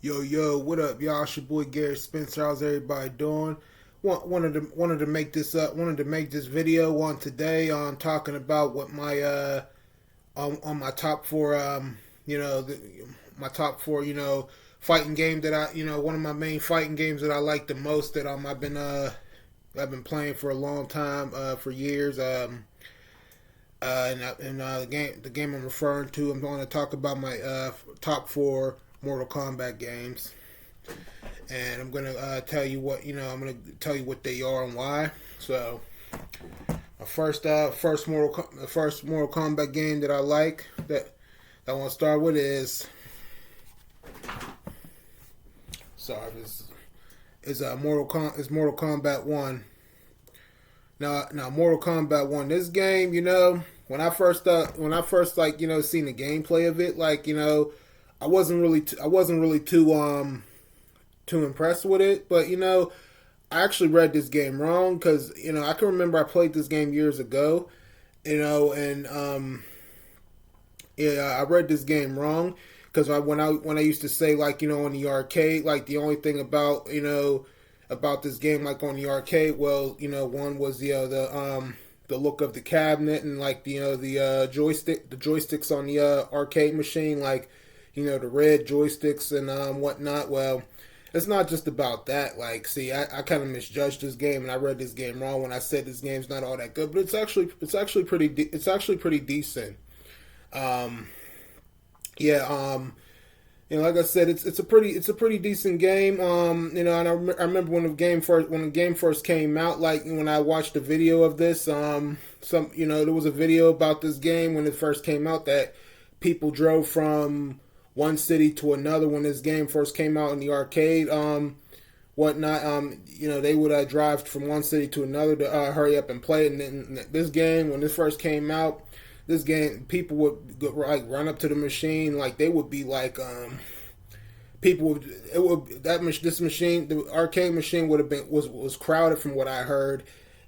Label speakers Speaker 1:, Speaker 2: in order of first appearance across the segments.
Speaker 1: Yo, what up, y'all? It's your boy Gary Spencer. How's everybody doing? Wanted to make this video on today on talking about what my on my top four my top four fighting game that I one of my main fighting games that I like the most that I've been playing for a long time for years the game I'm referring to, I'm going to talk about my top four Mortal Kombat games, and I'm gonna tell you what I'm gonna tell you what they are and why. So, my first Mortal Kombat game that I like that I want to start with is Mortal Kombat One. Now Mortal Kombat One. This game, when I first seen the gameplay of it, I wasn't really too impressed with it, but I actually read this game wrong because I can remember I played this game years ago, and yeah, I read this game wrong because when I used to say on the arcade, the only thing about this game on the arcade, well, one was the look of the cabinet and the joysticks on the arcade machine, the red joysticks and whatnot. Well, it's not just about that. I kind of misjudged this game and I read this game wrong when I said this game's not all that good, but it's actually pretty decent. Um, yeah. Like I said, it's a pretty decent game. And I remember when the game first came out, when I watched the video of this, there was a video about this game when it first came out that people drove from one city to another when this game first came out in the arcade, whatnot. They would drive from one city to another to hurry up and play it. And then this game, when this first came out, this game, people would run up to the machine, they would be people would it would that this machine, the arcade machine was crowded from what I heard,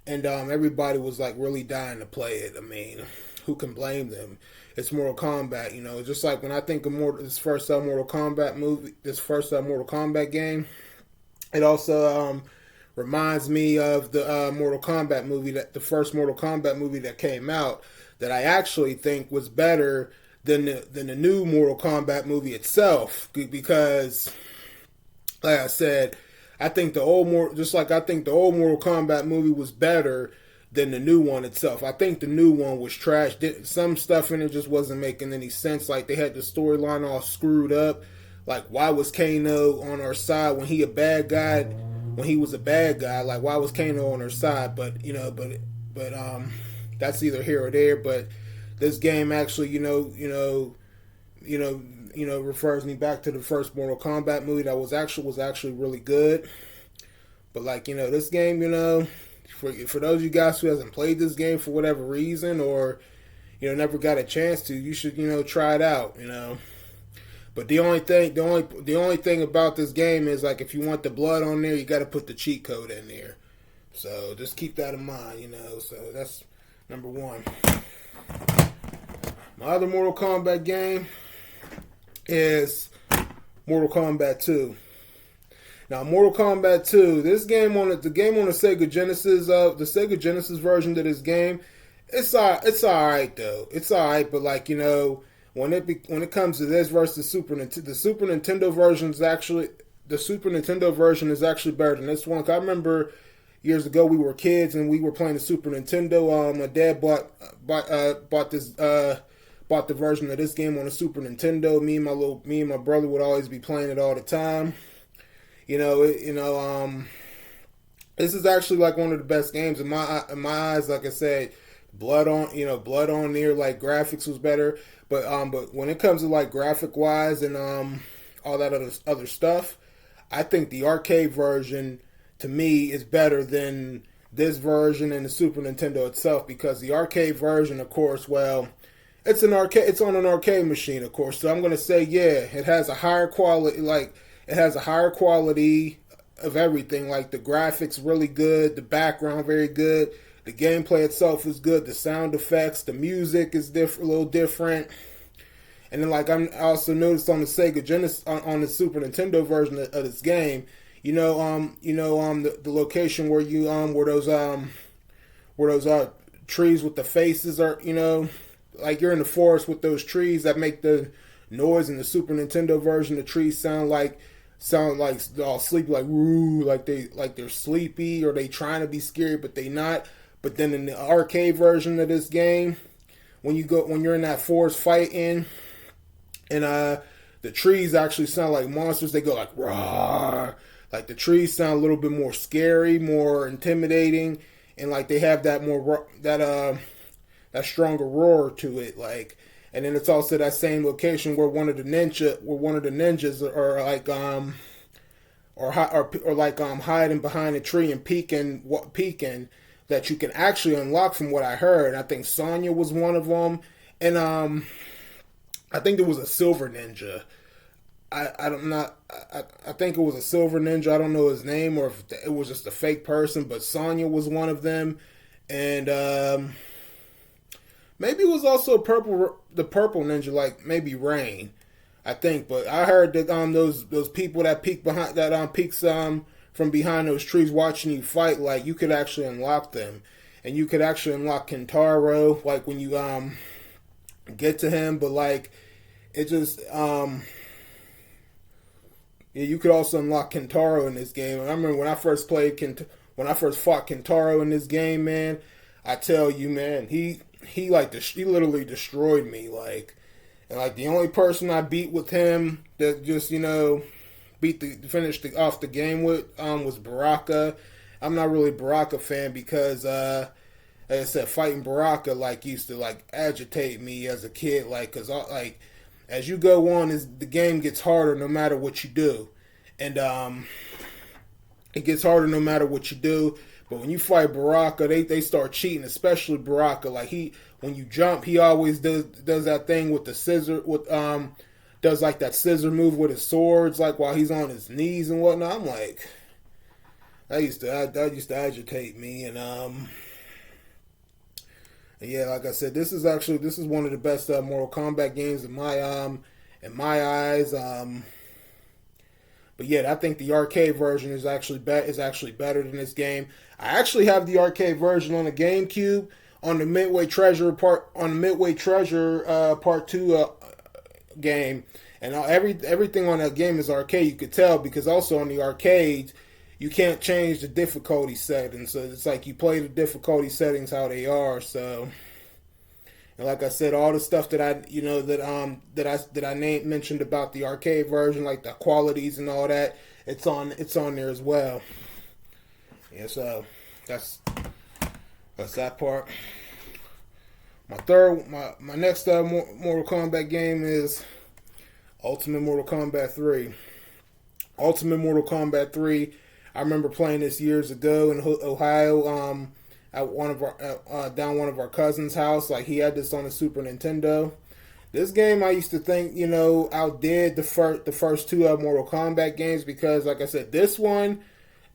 Speaker 1: and everybody was really dying to play it. I mean, who can blame them? It's Mortal Kombat, just like when I think of this first Mortal Kombat game, it also reminds me of the Mortal Kombat movie, the first Mortal Kombat movie that came out, that I actually think was better than the new Mortal Kombat movie itself, because, like I said, I think the old Mortal Kombat movie was better than the new one itself. I think the new one was trash. Some stuff in it just wasn't making any sense. They had the storyline all screwed up. Why was Kano on our side when he a bad guy? When he was a bad guy, why was Kano on our side? But that's either here or there. But this game actually, refers me back to the first Mortal Kombat movie that was actually really good. But this game, for those of you guys who hasn't played this game for whatever reason, or never got a chance to, you should try it out. But the only thing about this game is if you want the blood on there, you got to put the cheat code in there. So just keep that in mind. So that's number one. My other Mortal Kombat game is Mortal Kombat 2. Now, Mortal Kombat 2, the game on the Sega Genesis, the Sega Genesis version of this game, it's alright though. It's alright, but when it comes to this versus the Super Nintendo version is actually better than this one. 'Cause I remember years ago we were kids and we were playing the Super Nintendo. My dad bought the version of this game on the Super Nintendo. Me and my brother would always be playing it all the time. This is actually one of the best games in my eyes. Like I said, blood on there. Graphics was better, but when it comes to graphic wise and all that other stuff, I think the arcade version to me is better than this version and the Super Nintendo itself, because the arcade version, of course, well, it's on an arcade machine, of course. So I'm gonna say, yeah, it has a higher quality. It has a higher quality of everything. The graphics really good, the background very good, the gameplay itself is good, the sound effects, the music is a little different, And then like I also noticed on the Sega Genesis on the Super Nintendo version of this game, the location where you where those trees with the faces are, like you're in the forest with those trees that make the noise in the Super Nintendo version. The trees sound like all sleepy, like woo, like they're sleepy or they trying to be scary, but they not. But then in the arcade version of this game, when you're in that forest fighting, and the trees actually sound like monsters. They go like roar. Like the trees sound a little bit more scary, more intimidating, and like they have that more that stronger roar to it. Like, and then it's also that same location where one of the ninjas are like hiding behind a tree and peeking that you can actually unlock from what I heard. I think Sonya was one of them, and I think there was a silver ninja. I think it was a silver ninja. I don't know his name or if it was just a fake person, but Sonya was one of them, and maybe it was also the purple ninja, like maybe Rain, I think. But I heard that those people that peeks from behind those trees watching you fight, like you could actually unlock them, and you could actually unlock Kentaro, like when you get to him. But like it just yeah, you could also unlock Kentaro in this game. And I remember when I first fought Kentaro in this game, man. I tell you, man, he literally destroyed me. Like, and like the only person I beat with him that just finished off the game with was Baraka. I'm not really a Baraka fan because like I said, fighting Baraka like used to like agitate me as a kid. Like, cause as you go on, the game gets harder no matter what you do, and it gets harder no matter what you do. But when you fight Baraka, they start cheating, especially Baraka. Like when you jump, he always does that thing with the scissor, does like that scissor move with his swords, like while he's on his knees and whatnot. I'm like, that used to agitate me, and yeah, like I said, this is one of the best Mortal Kombat games in my eyes. But yeah, I think the arcade version is actually better than this game. I actually have the arcade version on the GameCube on the Midway Treasure Part 2 game, and everything on that game is arcade. You could tell because also on the arcades you can't change the difficulty settings, so it's like you play the difficulty settings how they are. So, and like I said, all the stuff that I mentioned about the arcade version, like the qualities and all that, it's on there as well. Yeah, so that's that part. My next Mortal Kombat game is Ultimate Mortal Kombat 3. Ultimate Mortal Kombat 3. I remember playing this years ago in Ohio, at down one of our cousins' house. Like he had this on the Super Nintendo. This game I used to think outdid the first two Mortal Kombat games because, like I said, this one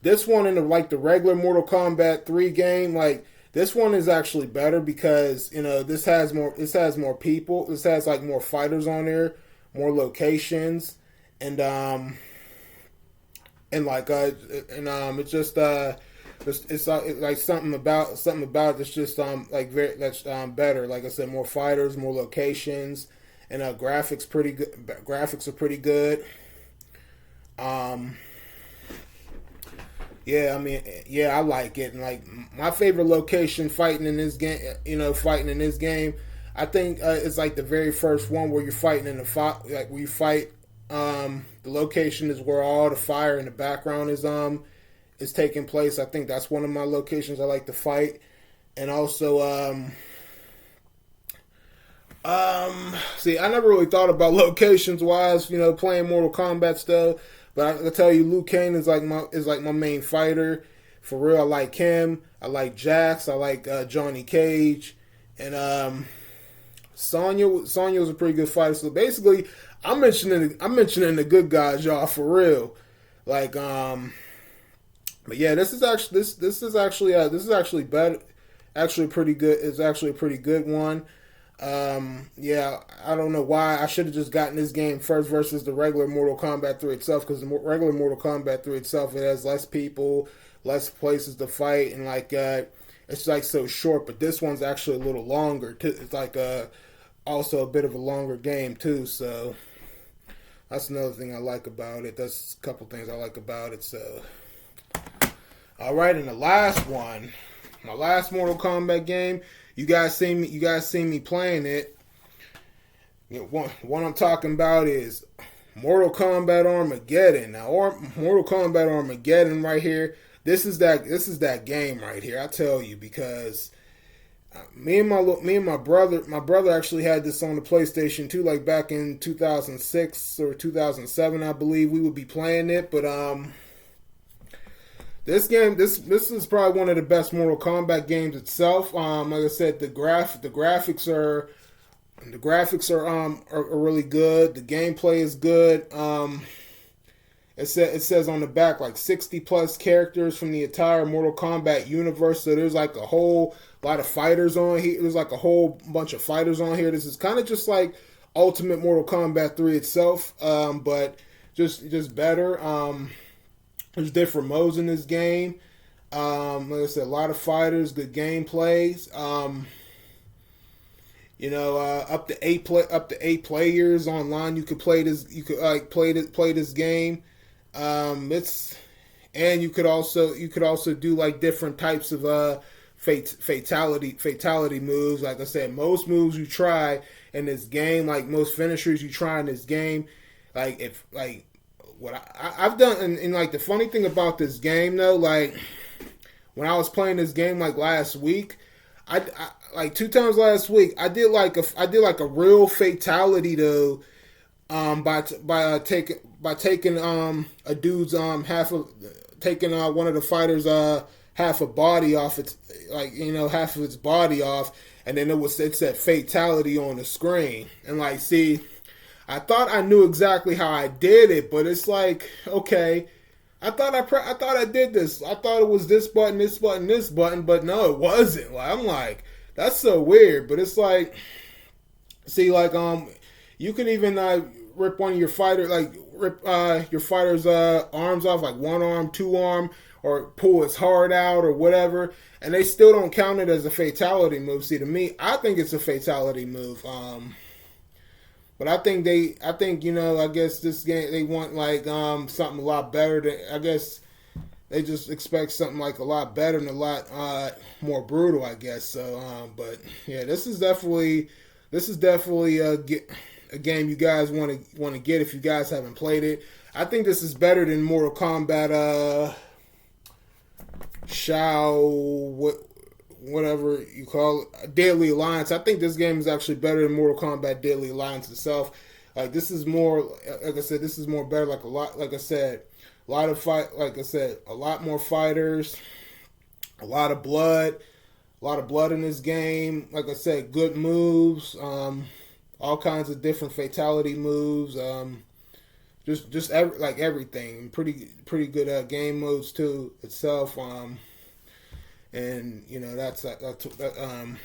Speaker 1: and the regular Mortal Kombat 3 game, like this one is actually better because this has more people. This has like more fighters on there, more locations, and it's just it's like something about it's just that's better. Like I said, more fighters, more locations, and graphics are pretty good. Yeah, I mean, yeah, I like it. And like my favorite location fighting in this game, I think it's like the very first one where you're fighting in the fight, like where you fight. The location is where all the fire in the background is taking place. I think that's one of my locations I like to fight. And also, see, I never really thought about locations wise, playing Mortal Kombat stuff. But I can tell you, Liu Kang is like my main fighter. For real, I like him. I like Jax. I like Johnny Cage, and Sonya was a pretty good fighter. So basically, I'm mentioning the good guys, y'all, for real. Like, but yeah, this is actually better. Actually, pretty good. It's actually a pretty good one. Yeah, I don't know why. I should have just gotten this game first versus the regular Mortal Kombat 3 itself, because the regular Mortal Kombat 3 itself, it has less people, less places to fight, and like it's like so short. But this one's actually a little longer too. It's like also a bit of a longer game too. So that's another thing I like about it. That's a couple things I like about it. So all right, and the last one, my last Mortal Kombat game. You guys see me. You guys see me playing it. You know, what I'm talking about is Mortal Kombat Armageddon. Now, Mortal Kombat Armageddon right here. This is that game right here. I tell you, because me and my brother actually had this on the PlayStation 2, like back in 2006 or 2007, I believe. We would be playing it, but this game, this is probably one of the best Mortal Kombat games itself. Like I said, the graphics are really good. The gameplay is good. It says on the back like 60 plus characters from the entire Mortal Kombat universe. So there's like a whole lot of fighters on here. There's like a whole bunch of fighters on here. This is kind of just like Ultimate Mortal Kombat 3 itself, but just better. There's different modes in this game. Like I said, a lot of fighters, good gameplays. Up to eight players online. You could play this. You could play this game. You could also do like different types of fatality moves. Like I said, most moves you try in this game, like most finishers you try in this game, what I've done, and like the funny thing about this game though, like when I was playing this game like last week, I like 2 times last week I did like a real fatality though, by taking a dude's taking one of the fighters half a body off its, half of its body off, and then it said fatality on the screen, and like see. I thought I knew exactly how I did it, but it's like, okay, I thought I did this. I thought it was this button, this button, this button, but no, it wasn't. Like, I'm like, that's so weird. But it's like, see, like you can even rip one of your your fighter's arms off, like one arm, two arm, or pull his heart out or whatever, and they still don't count it as a fatality move. See, to me, I think it's a fatality move. But I think I guess this game, they want like something a lot better. I guess they just expect something like a lot better and a lot more brutal, I guess. So, but yeah, this is definitely a game you guys want to get if you guys haven't played it. I think this is better than Mortal Kombat whatever you call it, Deadly Alliance. I think this game is actually better than Mortal Kombat Deadly Alliance itself. Like this is more, like I said, this is more better. Like a lot, like I said, a lot of fight. Like I said, a lot more fighters, a lot of blood in this game. Like I said, good moves, all kinds of different fatality moves. Everything. Pretty good game modes too itself. And that's and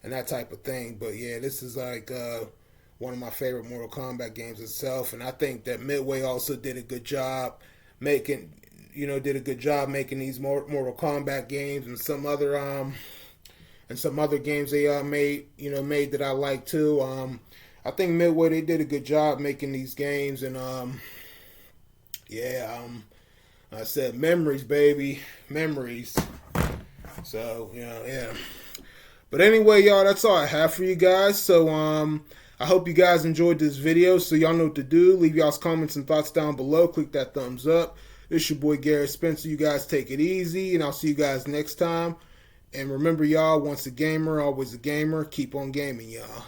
Speaker 1: that type of thing. But yeah, this is like one of my favorite Mortal Kombat games itself, and I think that Midway also did a good job making these Mortal Kombat games, and some other games they made that I like too. I think Midway, they did a good job making these games, and I said memories, baby, memories. So, yeah. But anyway, y'all, that's all I have for you guys. So, I hope you guys enjoyed this video. So, y'all know what to do. Leave y'all's comments and thoughts down below. Click that thumbs up. This your boy, Garrett Spencer. You guys take it easy, and I'll see you guys next time. And remember, y'all, once a gamer, always a gamer. Keep on gaming, y'all.